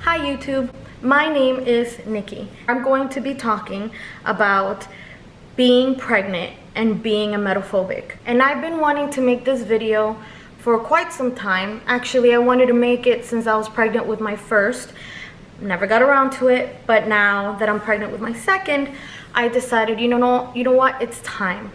Hi YouTube, my name is Nikki. I'm going to be talking about being pregnant and being emetophobic. And I've been wanting to make this video for quite some time. Actually, I wanted to make it since I was pregnant with my first. Never got around to it, but now that I'm pregnant with my second, I decided, you know what, it's time.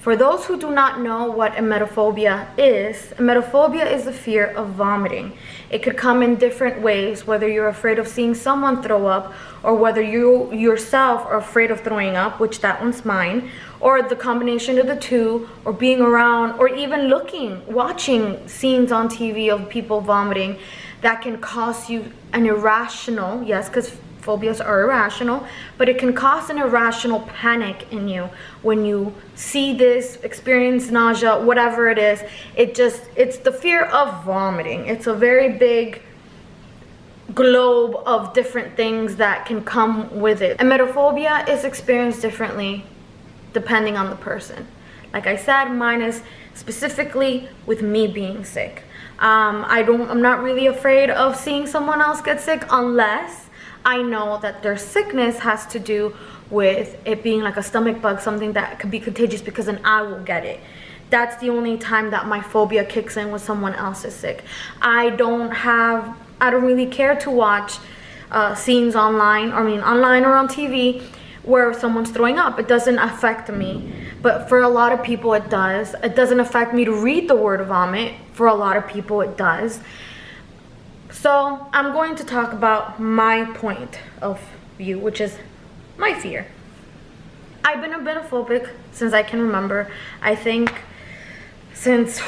For those who do not know what emetophobia is the fear of vomiting. It could come in different ways, whether you're afraid of seeing someone throw up, or whether you yourself are afraid of throwing up, which that one's mine, or the combination of the two, or being around, or even watching scenes on TV of people vomiting that can cause you an irrational, yes, because phobias are irrational, but it can cause an irrational panic in you when you see this, experience nausea, whatever it is. It's the fear of vomiting. It's a very big globe of different things that can come with it. Emetophobia is experienced differently depending on the person. Like I said, mine is specifically with me being sick. I'm not really afraid of seeing someone else get sick unless I know that their sickness has to do with it being like a stomach bug, something that could be contagious, because then I will get it. That's the only time that my phobia kicks in when someone else is sick. I don't really care to watch scenes online or on TV where someone's throwing up. It doesn't affect me, but for a lot of people it does. It doesn't affect me to read the word vomit. For a lot of people it does. So I'm going to talk about my point of view, which is my fear. I've been emetophobic since I can remember. I think since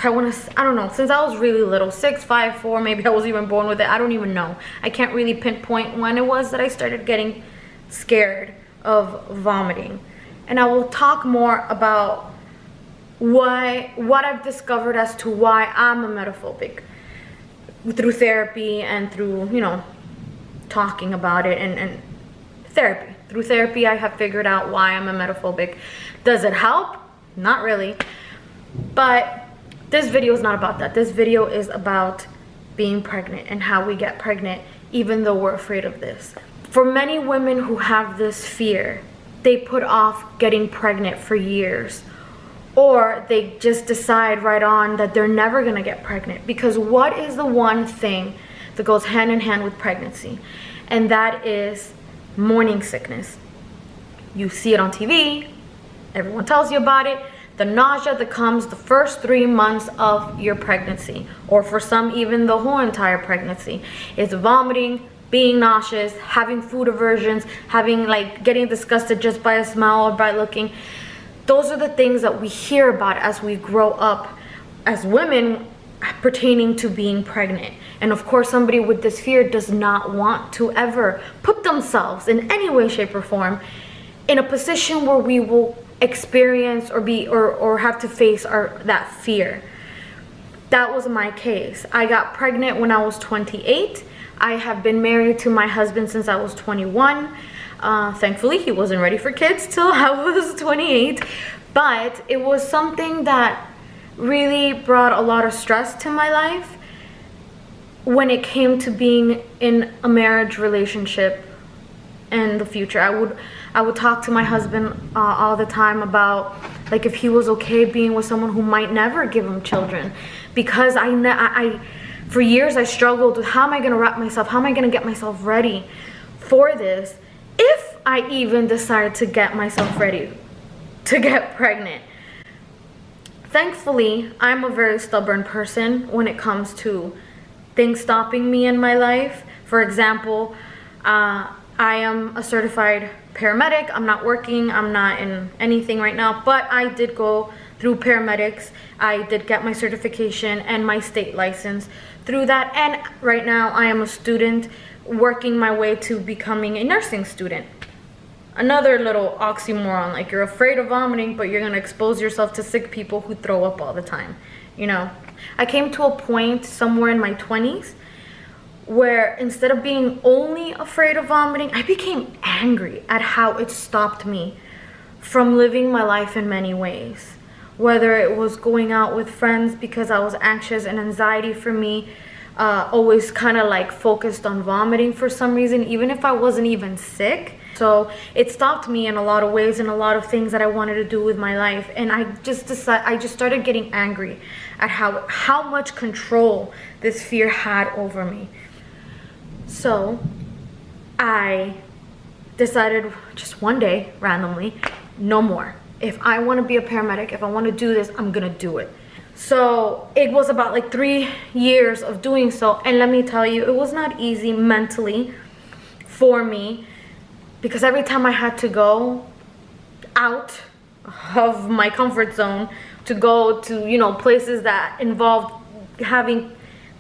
I don't know, since I was really little, 6, 5, 4, maybe I was even born with it. I don't even know. I can't really pinpoint when it was that I started getting scared of vomiting. And I will talk more about what I've discovered as to why I'm emetophobic through therapy and through, talking about it and therapy. Through therapy, I have figured out why I'm emetophobic. Does it help? Not really. But this video is not about that. This video is about being pregnant and how we get pregnant, even though we're afraid of this. For many women who have this fear, they put off getting pregnant for years. Or they just decide right on that they're never gonna get pregnant. Because what is the one thing that goes hand in hand with pregnancy? And that is morning sickness. You see it on TV, everyone tells you about it. The nausea that comes the first 3 months of your pregnancy, or for some even the whole entire pregnancy, is vomiting, being nauseous, having food aversions, getting disgusted just by a smell or by looking. Those are the things that we hear about as we grow up as women pertaining to being pregnant. And of course, somebody with this fear does not want to ever put themselves in any way, shape, or form in a position where we will experience or have to face that fear. That was my case. I got pregnant when I was 28. I have been married to my husband since I was 21. Thankfully, he wasn't ready for kids till I was 28, but it was something that really brought a lot of stress to my life when it came to being in a marriage relationship in the future. I would talk to my husband all the time about if he was okay being with someone who might never give him children, because for years I struggled with how am I going to wrap myself, how am I going to get myself ready for this, if I even decide to get myself ready to get pregnant. Thankfully, I'm a very stubborn person when it comes to things stopping me in my life. For example, I am a certified paramedic. I'm not working, I'm not in anything right now, but I did go through paramedics. I did get my certification and my state license through that, and right now I am a student working my way to becoming a nursing student. Another little oxymoron, you're afraid of vomiting, but you're gonna expose yourself to sick people who throw up all the time. I came to a point somewhere in my 20s where instead of being only afraid of vomiting, I became angry at how it stopped me from living my life in many ways. Whether it was going out with friends because I was anxious and anxiety for me always kind of like focused on vomiting for some reason, even if I wasn't even sick. So it stopped me in a lot of ways and a lot of things that I wanted to do with my life. And I just started getting angry at how much control this fear had over me. So I decided just one day, randomly, no more. If I want to be a paramedic, if I want to do this, I'm gonna do it. So it was about like 3 years of doing so, and let me tell you, it was not easy mentally for me, because every time I had to go out of my comfort zone to go to, you know, places that involved having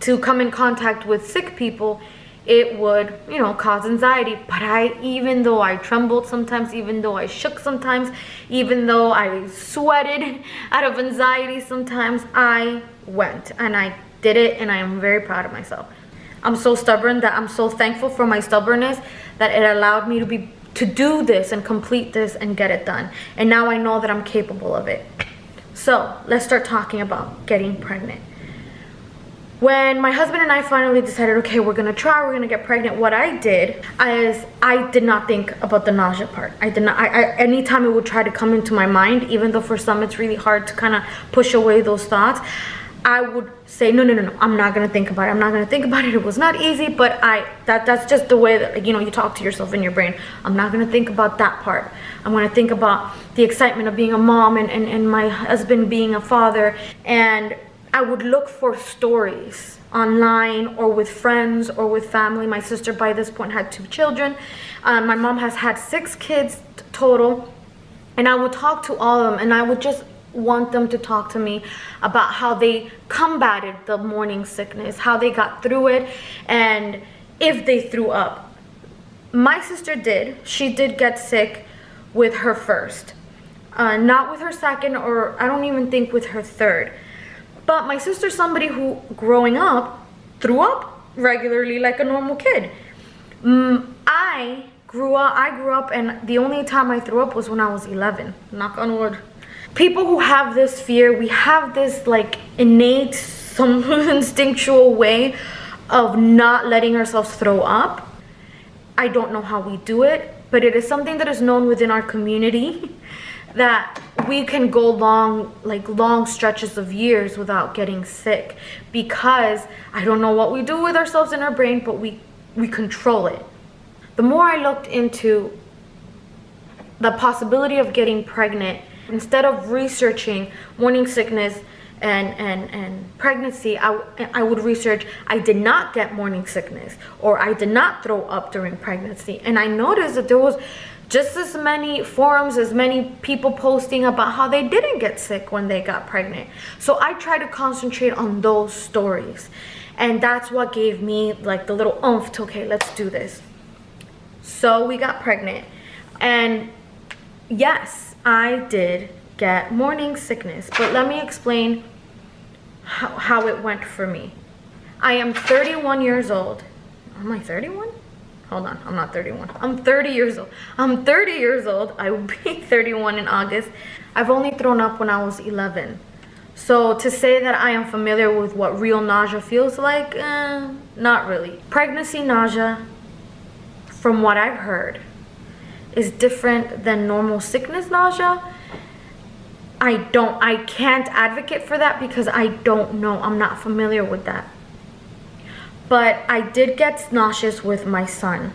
to come in contact with sick people, it would, you know, cause anxiety. But even though I trembled sometimes, even though I shook sometimes, even though I sweated out of anxiety sometimes, I went and I did it, and I am very proud of myself. I'm so stubborn that I'm so thankful for my stubbornness that it allowed me to do this and complete this and get it done. And now I know that I'm capable of it. So let's start talking about getting pregnant. When my husband and I finally decided, okay, we're gonna get pregnant, what I did is I did not think about the nausea part. Anytime it would try to come into my mind, even though for some it's really hard to kind of push away those thoughts, I would say, no, I'm not gonna think about it. I'm not gonna think about it. It was not easy, but that's just the way that, you know, you talk to yourself in your brain. I'm not gonna think about that part. I'm gonna think about the excitement of being a mom and my husband being a father. And I would look for stories online or with friends or with family. My sister by this point had 2 children. My mom has had 6 kids total. And I would talk to all of them, and I would just want them to talk to me about how they combated the morning sickness, how they got through it, and if they threw up. My sister did. She did get sick with her first. Not with her second, or I don't even think with her third. But my sister's somebody who, growing up, threw up regularly like a normal kid. I grew up, and the only time I threw up was when I was 11. Knock on wood. People who have this fear, we have this like innate, some instinctual way of not letting ourselves throw up. I don't know how we do it, but it is something that is known within our community that we can go long stretches of years without getting sick, because I don't know what we do with ourselves in our brain, but we control it. The more I looked into the possibility of getting pregnant, instead of researching morning sickness and pregnancy, I would research, I did not get morning sickness, or I did not throw up during pregnancy. And I noticed that there was just as many forums, as many people posting about how they didn't get sick when they got pregnant. So I try to concentrate on those stories. And that's what gave me like the little oomph to, okay, let's do this. So we got pregnant. And yes, I did get morning sickness. But let me explain how it went for me. I am 31 years old. Am I 31? Hold on, I'm not 31. I'm 30 years old. I'm 30 years old. I will be 31 in August. I've only thrown up when I was 11. So to say that I am familiar with what real nausea feels like, not really. Pregnancy nausea, from what I've heard, is different than normal sickness nausea. I can't advocate for that because I don't know. I'm not familiar with that. But I did get nauseous with my son.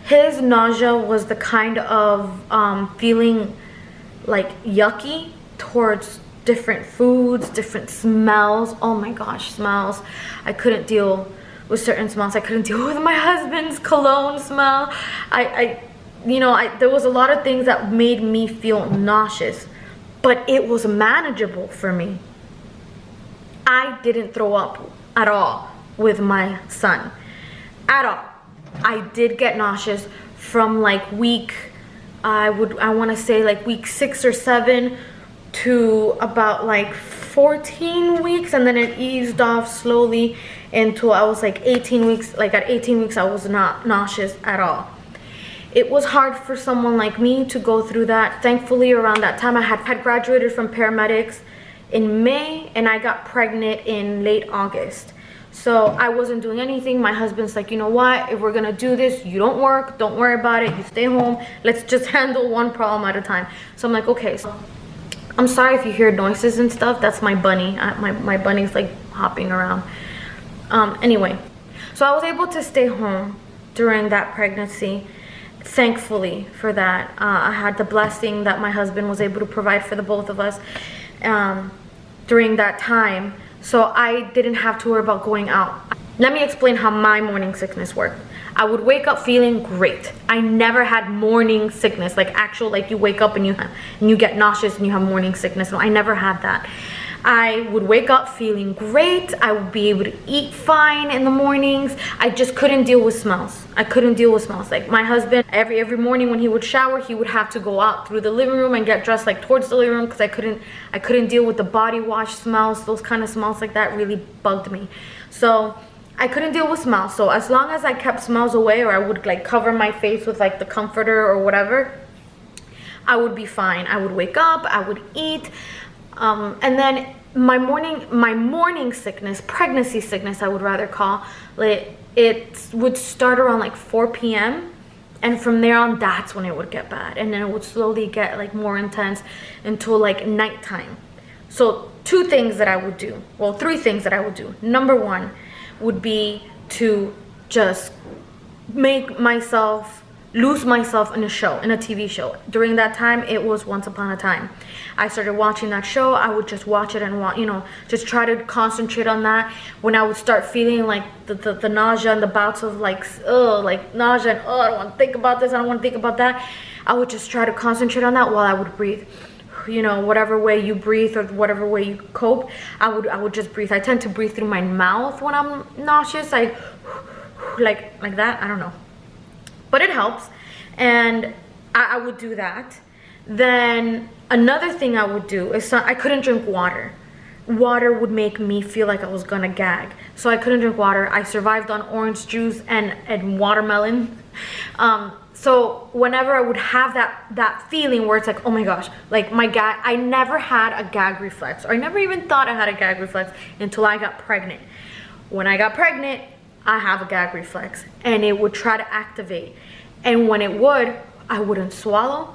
His nausea was the kind of feeling like yucky towards different foods, different smells. Oh my gosh, smells. I couldn't deal with certain smells. I couldn't deal with my husband's cologne smell. There was a lot of things that made me feel nauseous, but it was manageable for me. I didn't throw up at all with my son, at all. I did get nauseous from like week, I want to say like week 6 or 7 to about like 14 weeks, and then it eased off slowly until I was like 18 weeks. Like at 18 weeks I was not nauseous at all. It was hard for someone like me to go through that. Thankfully around that time I had graduated from paramedics in May, and I got pregnant in late August. So I wasn't doing anything. My husband's like, you know what, if we're gonna do this, you don't work, don't worry about it, you stay home, let's just handle one problem at a time. So I'm like, okay. So I'm sorry if you hear noises and stuff, that's my bunny. My bunny's like hopping around. Anyway, so I was able to stay home during that pregnancy. Thankfully for that. I had the blessing that my husband was able to provide for the both of us during that time. So I didn't have to worry about going out. Let me explain how my morning sickness worked. I would wake up feeling great. I never had morning sickness, like actual, like you wake up and you get nauseous and you have morning sickness. No, I never had that. I would wake up feeling great. I would be able to eat fine in the mornings. I just couldn't deal with smells. I couldn't deal with smells. Like my husband, every morning when he would shower, he would have to go out through the living room and get dressed like towards the living room because I couldn't deal with the body wash smells. Those kind of smells like that really bugged me. So I couldn't deal with smells. So as long as I kept smells away, or I would like cover my face with like the comforter or whatever, I would be fine. I would wake up, I would eat. And then my morning sickness, pregnancy sickness I would rather call, like, it would start around like 4 p.m. and from there on, that's when it would get bad, and then it would slowly get like more intense until like nighttime. So two things that I would do, well, three things that I would do. Number one would be to just lose myself in a TV show. During that time, it was Once Upon a Time. I started watching that show. I would just watch it and just try to concentrate on that. When I would start feeling like the nausea and the bouts of like nausea and I don't want to think about this, I don't want to think about that, I would just try to concentrate on that while I would breathe. Whatever way you breathe or whatever way you cope, I would just breathe. I tend to breathe through my mouth when I'm nauseous, like that. I don't know, but it helps, and I would do that. Then another thing I would do is I couldn't drink water. Water would make me feel like I was gonna gag, so I couldn't drink water. I survived on orange juice and watermelon. So whenever I would have that feeling where it's like, oh my gosh, like my gag, I never had a gag reflex, or I never even thought I had a gag reflex until I got pregnant. When I got pregnant, I have a gag reflex, and it would try to activate. And when it would, I wouldn't swallow.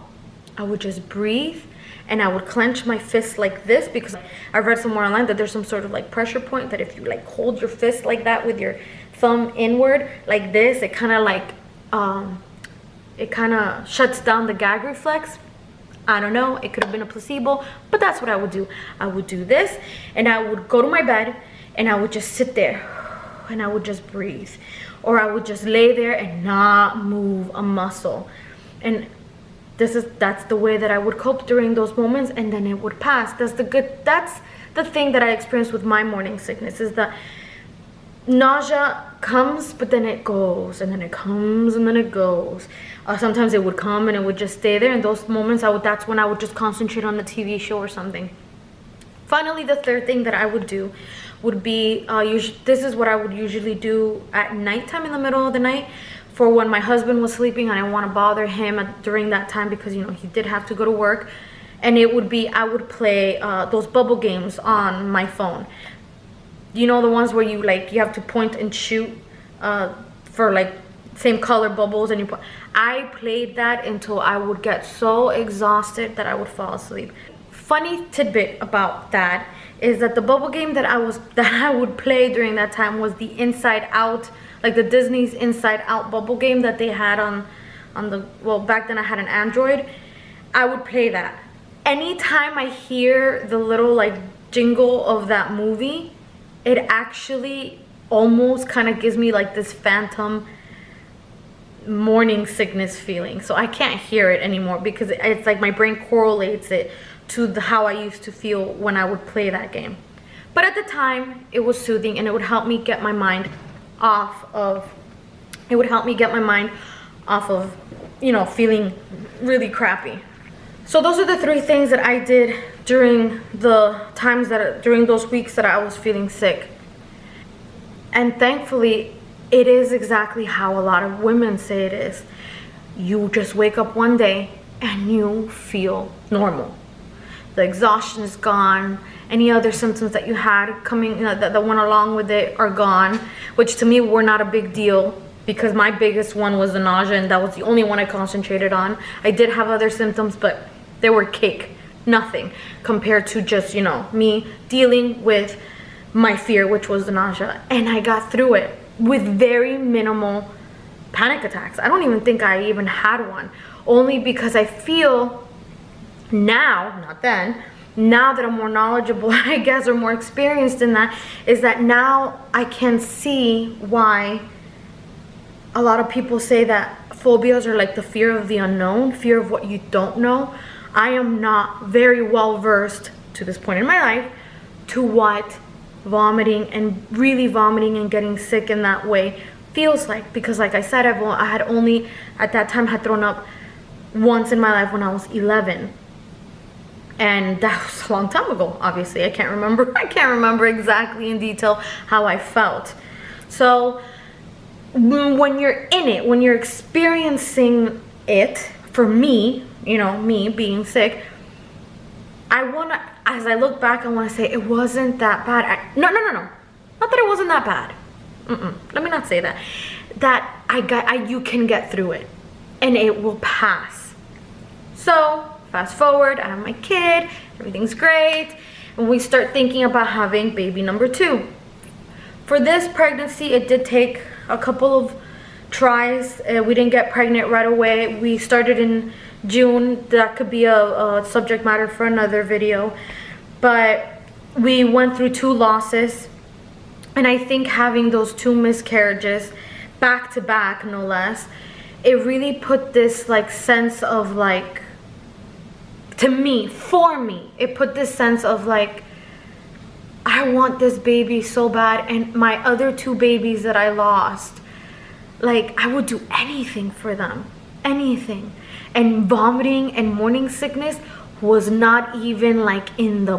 I would just breathe, and I would clench my fist like this, because I read somewhere online that there's some sort of like pressure point that if you like hold your fist like that with your thumb inward like this, it kind of like shuts down the gag reflex. I don't know, it could have been a placebo, but that's what I would do. I would do this, and I would go to my bed, and I would just sit there, and I would just breathe, or I would just lay there and not move a muscle. And that's the way that I would cope during those moments, and then it would pass. That's the thing that I experienced with my morning sickness, is that nausea comes, but then it goes, and then it comes, and then it goes. Sometimes it would come and it would just stay there. In those moments, that's when I would just concentrate on the TV show or something. Finally, the third thing that I would do would be, this is what I would usually do at nighttime, in the middle of the night, for when my husband was sleeping. I didn't want to bother him during that time, because he did have to go to work. And it would be, I would play those bubble games on my phone. The ones where you have to point and shoot for like same color bubbles, and I played that until I would get so exhausted that I would fall asleep. Funny tidbit about that is that the bubble game that I would play during that time was the Inside Out, like the Disney's Inside Out bubble game that they had on the, well, back then I had an Android. I would play that. Anytime I hear the little like jingle of that movie, it actually almost kind of gives me like this phantom morning sickness feeling. So I can't hear it anymore, because it's like my brain correlates it to how I used to feel when I would play that game. But at the time, it was soothing, and it would help me get my mind off of, feeling really crappy. So those are the three things that I did during during those weeks that I was feeling sick. And thankfully, it is exactly how a lot of women say it is. You just wake up one day and you feel normal. the exhaustion is gone. Any other symptoms that you had coming, that went along with it are gone, which to me were not a big deal because my biggest one was the nausea, and that was the only one I concentrated on. I did have other symptoms, but they were cake, nothing compared to just, me dealing with my fear, which was the nausea. And I got through it with very minimal panic attacks. I don't even think I even had one, only because I feel now, not then, now that I'm more knowledgeable, I guess, or more experienced in that, is that now I can see why a lot of people say that phobias are like the fear of the unknown, fear of what you don't know. I am not very well versed to this point in my life to what vomiting and really vomiting and getting sick in that way feels like, because like I said, I had only at that time had thrown up once in my life when I was 11. And that was a long time ago, obviously. I can't remember exactly in detail how I felt. So when you're in it, when you're experiencing it, for me, me being sick, as I look back, I want to say it wasn't that bad. No. Not that it wasn't that bad. Let me not say that. You can get through it and it will pass. So fast forward, I have my kid, everything's great, and we start thinking about having baby number 2. For this pregnancy, it did take a couple of tries. We didn't get pregnant right away. We started in June. That could be a subject matter for another video. But we went through 2 losses, and I think having those 2 miscarriages back to back, no less, it really put this like sense of like, for me, it put this sense of like, I want this baby so bad, and my other 2 babies that I lost, like I would do anything for them, anything. And vomiting and morning sickness was not even like in the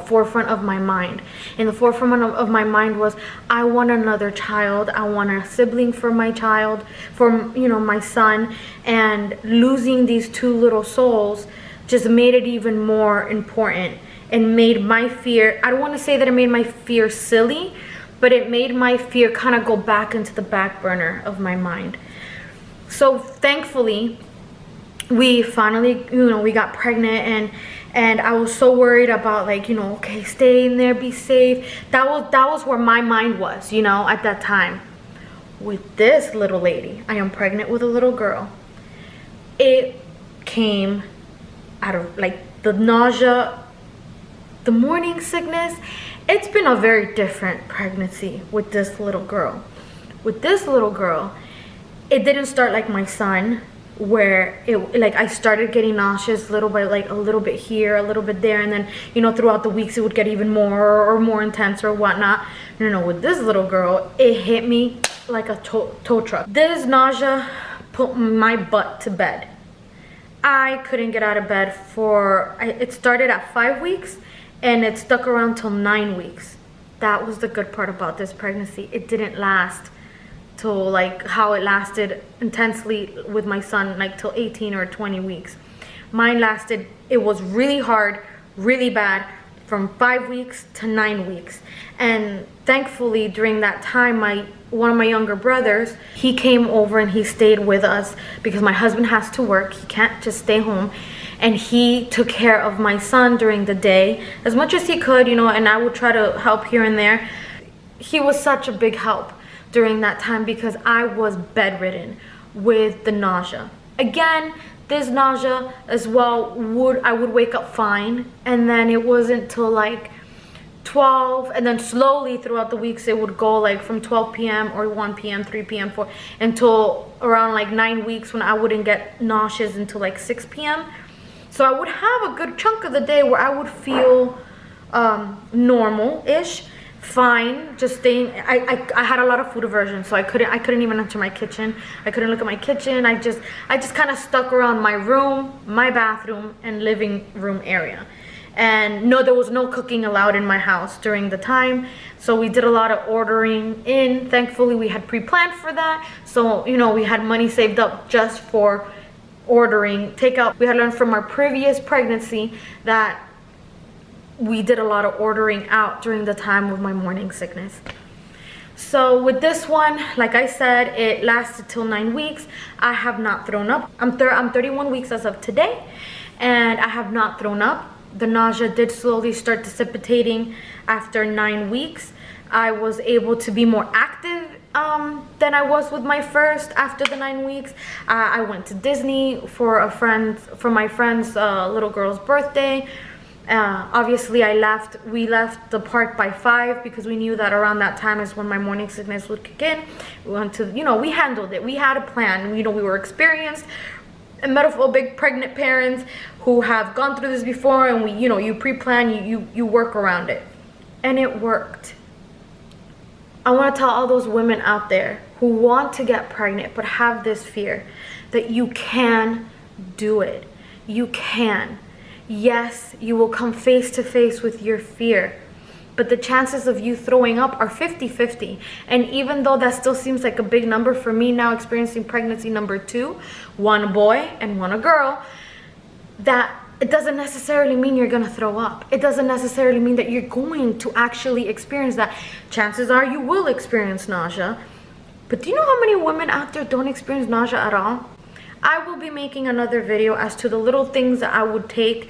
forefront of my mind. In the forefront of my mind was, I want another child, I want a sibling for my child, for my son. And losing these 2 little souls just made it even more important, and made my fear, I don't want to say that it made my fear silly, but it made my fear kind of go back into the back burner of my mind. So thankfully, we finally, we got pregnant, and I was so worried about like, okay, stay in there, be safe. That was where my mind was, at that time. With this little lady, I am pregnant with a little girl. It came out of like the nausea, the morning sickness. It's been a very different pregnancy with this little girl. With this little girl, it didn't start like my son, where I started getting nauseous little by like a little bit here, a little bit there, and then throughout the weeks it would get even more or more intense or whatnot. No, with this little girl, it hit me like a tow truck. This nausea put my butt to bed. I couldn't get out of bed it started at 5 weeks, and it stuck around till 9 weeks. That was the good part about this pregnancy. It didn't last till like how it lasted intensely with my son, like till 18 or 20 weeks. Mine lasted, it was really hard, really bad, from 5 weeks to 9 weeks. And thankfully during that time, one of my younger brothers, he came over and he stayed with us because my husband has to work. He can't just stay home. And he took care of my son during the day as much as he could, and I would try to help here and there. He was such a big help during that time because I was bedridden with the nausea. Again, this nausea as well, I would wake up fine, and then it wasn't till like 12, and then slowly throughout the weeks it would go like from 12 p.m. or 1 p.m., 3 p.m. until around like 9 weeks when I wouldn't get nauseous until like 6 p.m. So I would have a good chunk of the day where I would feel normal-ish, fine, just staying. I had a lot of food aversion, so I couldn't even enter my kitchen. I couldn't look at my kitchen. I just kind of stuck around my room, my bathroom, and living room area. And no, there was no cooking allowed in my house during the time, so we did a lot of ordering in. Thankfully, we had pre-planned for that, so we had money saved up just for ordering takeout. We had learned from our previous pregnancy that we did a lot of ordering out during the time of my morning sickness. So with this one, like I said, it lasted till 9 weeks. I have not thrown up. I'm 31 weeks as of today, and I have not thrown up. The nausea did slowly start dissipating after 9 weeks. I was able to be more active than I was with my first after the 9 weeks. I went to Disney for my friend's little girl's birthday. Obviously we left the park by 5 because we knew that around that time is when my morning sickness would kick in. We went to, we handled it. We had a plan. We were experienced emetophobic pregnant parents who have gone through this before, and you pre-plan, you work around it, and it worked. I want to tell all those women out there who want to get pregnant but have this fear that you can do it. You can. Yes, you will come face to face with your fear, but the chances of you throwing up are 50-50. And even though that still seems like a big number for me now, experiencing pregnancy number 2, 1 boy and 1 girl, that it doesn't necessarily mean you're gonna throw up. It doesn't necessarily mean that you're going to actually experience that. Chances are you will experience nausea, but do you know how many women out there don't experience nausea at all? I will be making another video as to the little things that I would take,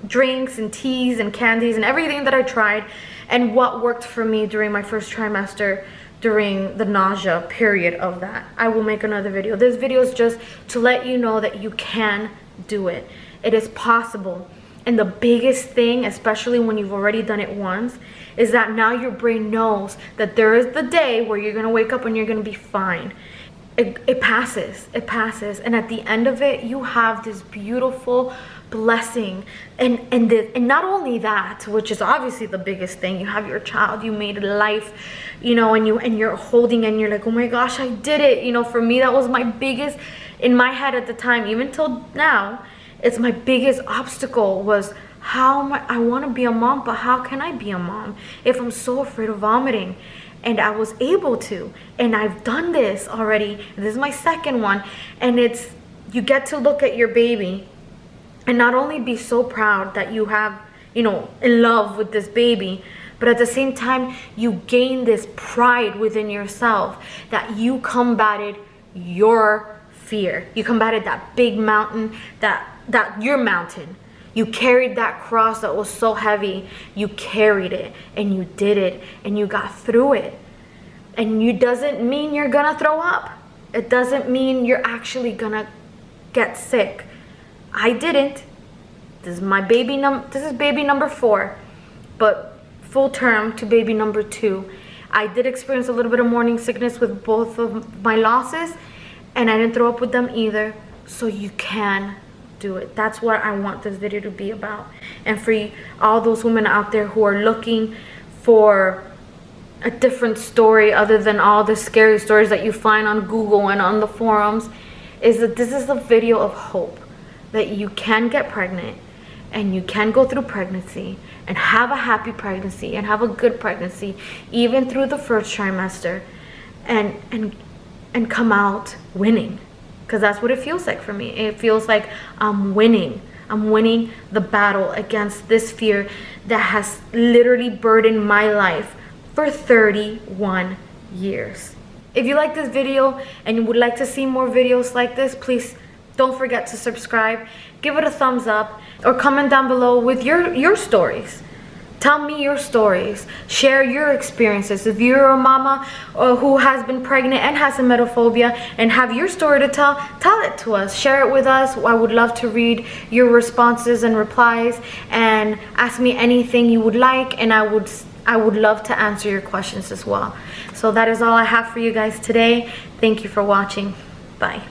drinks and teas and candies and everything that I tried, and what worked for me during my first trimester during the nausea period of that. I will make another video. This video is just to let you know that you can do it. It is possible. And the biggest thing, especially when you've already done it once, is that now your brain knows that there is the day where you're gonna wake up and you're gonna be fine. It passes, and at the end of it, you have this beautiful blessing, and not only that, which is obviously the biggest thing, you have your child, you made life, and you're holding, and you're like, oh my gosh, I did it. For me, that was my biggest, in my head at the time, even till now, it's my biggest obstacle was I want to be a mom, but how can I be a mom if I'm so afraid of vomiting? And I was able to, and I've done this already. This is my second one, and you get to look at your baby and not only be so proud that you have, in love with this baby, but at the same time, you gain this pride within yourself that you combated your fear. You combated that big mountain, that your mountain. You carried that cross that was so heavy. You carried it, and you did it, and you got through it. And it doesn't mean you're gonna throw up. It doesn't mean you're actually gonna get sick. I didn't. This is baby number 4, but full term to baby number 2. I did experience a little bit of morning sickness with both of my losses, and I didn't throw up with them either. So you can do it. That's what I want this video to be about. And for all those women out there who are looking for a different story other than all the scary stories that you find on Google and on the forums, is that this is a video of hope, that you can get pregnant and you can go through pregnancy and have a happy pregnancy and have a good pregnancy even through the first trimester, and come out winning. Because that's what it feels like for me. It feels like I'm winning. I'm winning the battle against this fear that has literally burdened my life for 31 years. If you like this video and you would like to see more videos like this, please don't forget to subscribe, give it a thumbs up, or comment down below with your stories. Tell me your stories. Share your experiences. If you're a mama who has been pregnant and has emetophobia and have your story to tell it to us. Share it with us. I would love to read your responses and replies, and ask me anything you would like, and I would love to answer your questions as well. So that is all I have for you guys today. Thank you for watching. Bye.